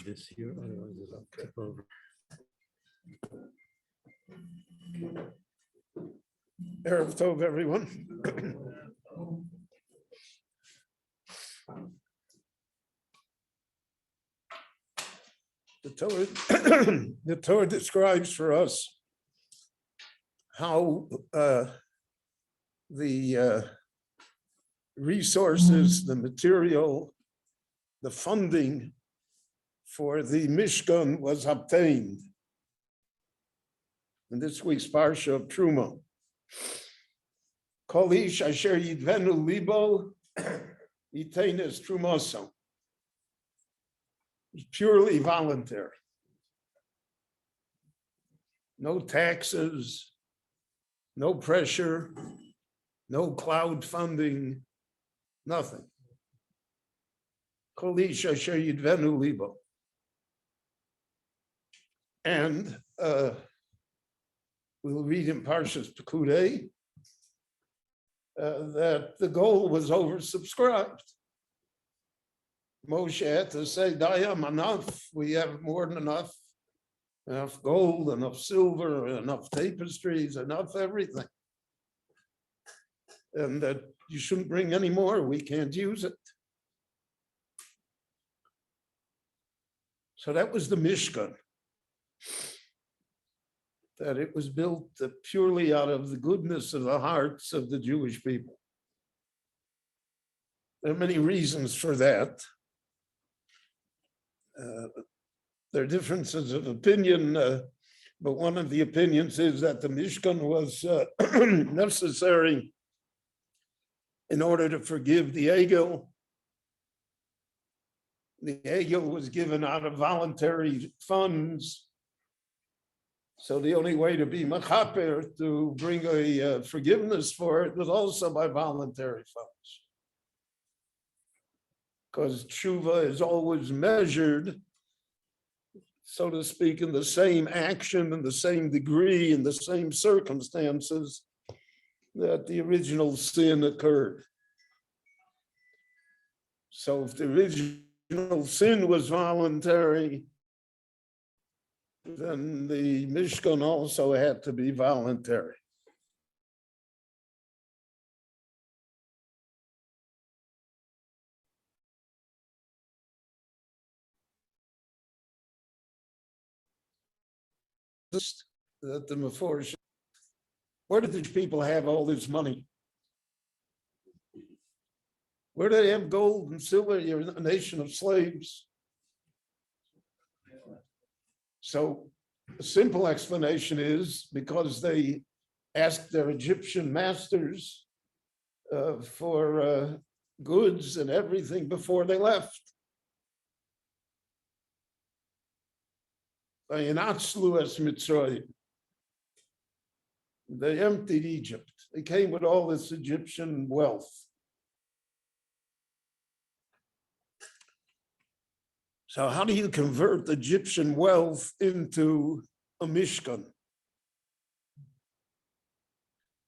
This here, otherwise it'll tip over. Erev Tov, everyone. The Torah describes for us how the resources, the material, the funding for the Mishkan was obtained. In this week's Parsha of Truma, Kol ish asher yidvenu libo yiteines trumaso. It's purely voluntary. No taxes, no pressure, no cloud funding, nothing. Kol ish asher yidvenu libo. And we'll read in Parshas Pekudei that the goal was oversubscribed. Moshe had to say, Dayam, enough, we have more than enough gold, enough silver, enough tapestries, enough everything. And that you shouldn't bring any more, we can't use it. So that was the Mishkan. That it was built purely out of the goodness of the hearts of the Jewish people. There are many reasons for that. There are differences of opinion, but one of the opinions is that the Mishkan was necessary in order to forgive the Egel. The Egel was given out of voluntary funds. So the only way to be mechaper, to bring a forgiveness for it, was also by voluntary funds. Because tshuva is always measured, so to speak, in the same action, in the same degree, in the same circumstances that the original sin occurred. So if the original sin was voluntary, then the Mishkan also had to be voluntary. That the Mephorish, where did these people have all this money? Where do they have gold and silver? You're a nation of slaves. So the simple explanation is because they asked their Egyptian masters for goods and everything before they left. They emptied Egypt. They came with all this Egyptian wealth. So how do you convert Egyptian wealth into a Mishkan?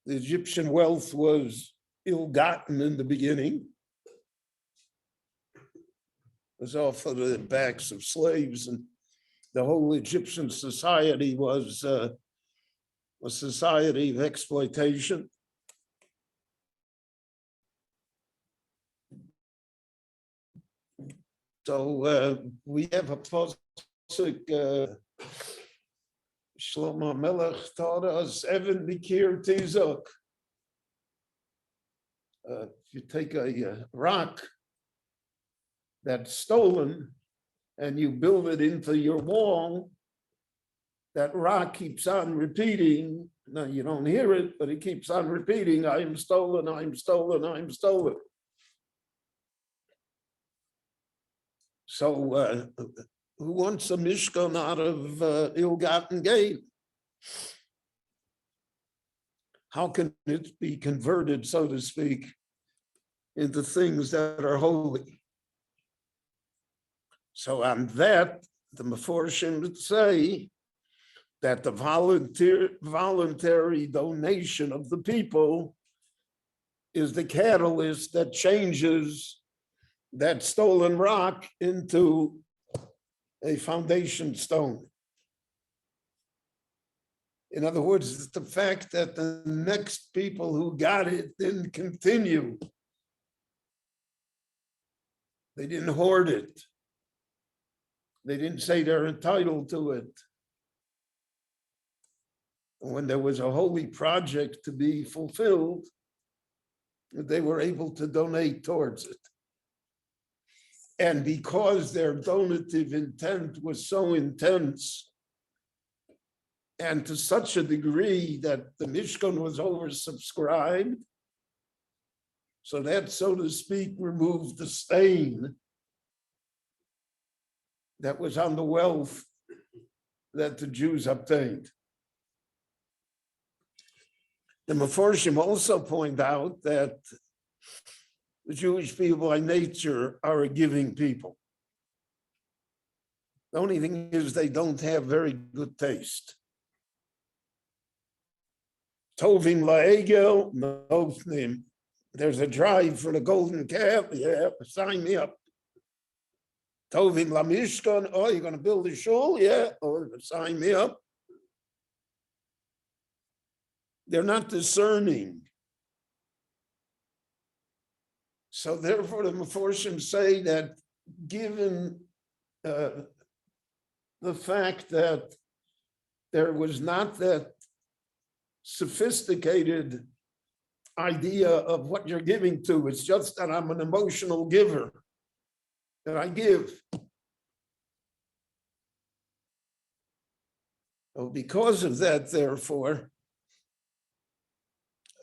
The Egyptian wealth was ill-gotten in the beginning. It was off of the backs of slaves, and the whole Egyptian society was a society of exploitation. So we have a pasuk, Shlomo Melech taught us, Evan Mikir Tizok. If you take a rock that's stolen and you build it into your wall, that rock keeps on repeating. Now you don't hear it, but it keeps on repeating, I am stolen, I am stolen, I am stolen. So who wants a Mishkan out of ill-gotten gain? How can it be converted, so to speak, into things that are holy. So on that, the Meforshim would say that the voluntary donation of the people is the catalyst that changes that stolen rock into a foundation stone. In other words, it's the fact that the next people who got it didn't continue. They didn't hoard it. They didn't say they're entitled to it. When there was a holy project to be fulfilled, they were able to donate towards it. And because their donative intent was so intense, and to such a degree that the Mishkan was oversubscribed, so that, so to speak, removed the stain that was on the wealth that the Jews obtained. The Meforshim also point out that the Jewish people by nature are a giving people. The only thing is they don't have very good taste. Tovim la'egel, nofnim. There's a drive for the golden calf. Yeah, sign me up. Tovim la'mishkan. Oh, you're going to build a shul? Yeah. Oh, sign me up. They're not discerning. So therefore, the Meforshim say that given the fact that there was not that sophisticated idea of what you're giving to, it's just that I'm an emotional giver, that I give. So because of that, therefore,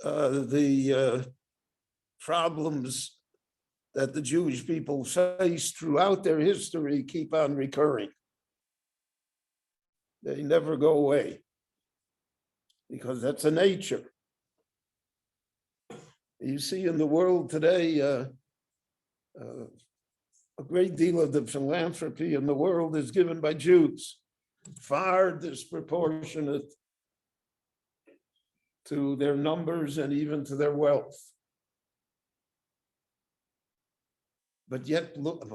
the problems that the Jewish people face throughout their history keep on recurring. They never go away because that's a nature. You see in the world today, a great deal of the philanthropy in the world is given by Jews, far disproportionate to their numbers and even to their wealth. But yet, look,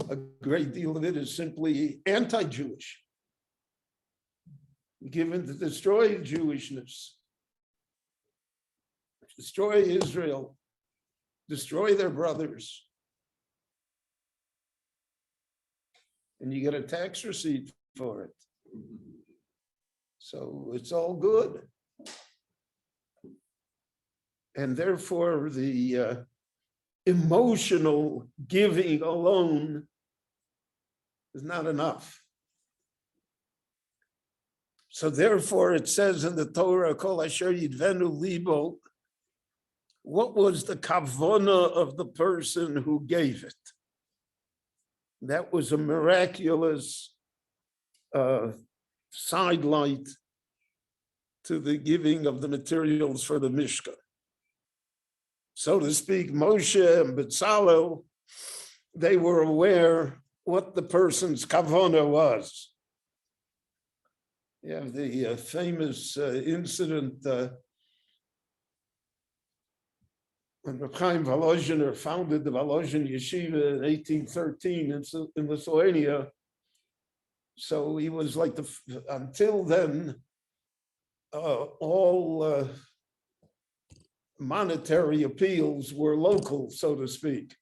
a great deal of it is simply anti-Jewish, given to destroy Jewishness, destroy Israel, destroy their brothers. And you get a tax receipt for it. So it's all good. And therefore, the emotional giving alone is not enough. So therefore, it says in the Torah, Kol asher yidvenu libo, what was the kavona of the person who gave it? That was a miraculous sidelight to the giving of the materials for the Mishkan. So to speak, Moshe and Bezalel, they were aware what the person's kavona was. You have the famous incident when Reb Chaim Volozhiner founded the Volozhin Yeshiva in 1813 in Lithuania. So he was like until then, all monetary appeals were local, so to speak.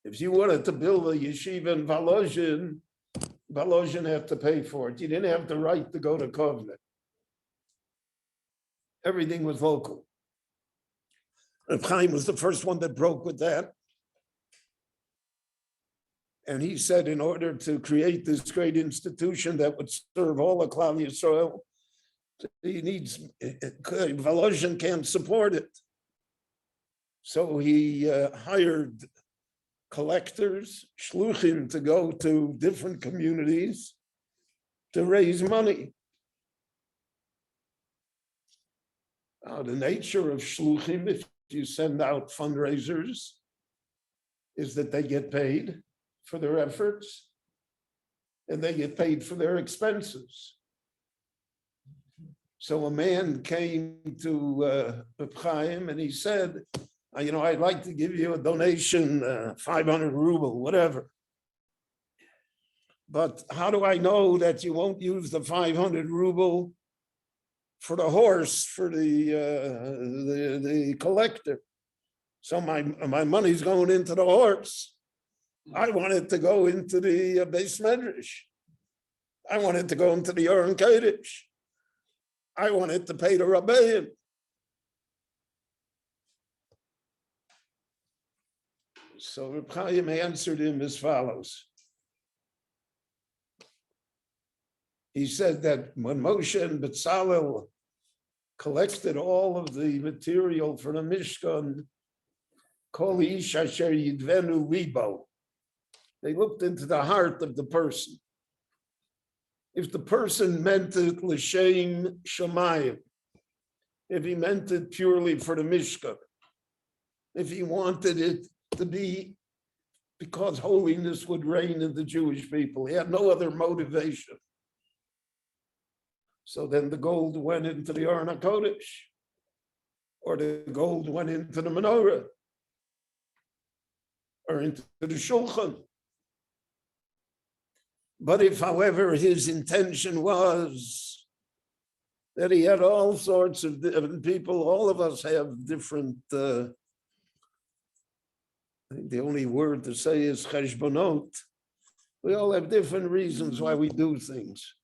If you wanted to build a yeshiva in Volozhin, Volozhin had to pay for it. You didn't have the right to go to Kovna. Everything was local. Reb Chaim was the first one that broke with that. And he said, in order to create this great institution that would serve all of Klal Yisrael, he needs, Volozhin can't support it. So he hired collectors, shluchim, to go to different communities to raise money. The nature of shluchim, if you send out fundraisers is that they get paid for their efforts and they get paid for their expenses. So a man came to Reb Chaim and he said, I'd like to give you a donation, 500 ruble, whatever. But how do I know that you won't use the 500 ruble for the horse, for the collector? So my money's going into the horse. I want it to go into the Beis Medrash. I want it to go into the Aron Kodesh. I want it to pay the Rabbeim. So Reb Chaim answered him as follows. He said that when Moshe and Bezalel collected all of the material for the Mishkan, Kol ish asher yidvenu libo, they looked into the heart of the person. If the person meant it l'shem shamayim, if he meant it purely for the Mishkan, if he wanted it to be because holiness would reign in the Jewish people, he had no other motivation. So then the gold went into the Aron HaKodesh, or the gold went into the menorah, or into the shulchan. But if, however, his intention was that he had all sorts of different people, all of us have different, I think the only word to say is cheshbonot. We all have different reasons why we do things.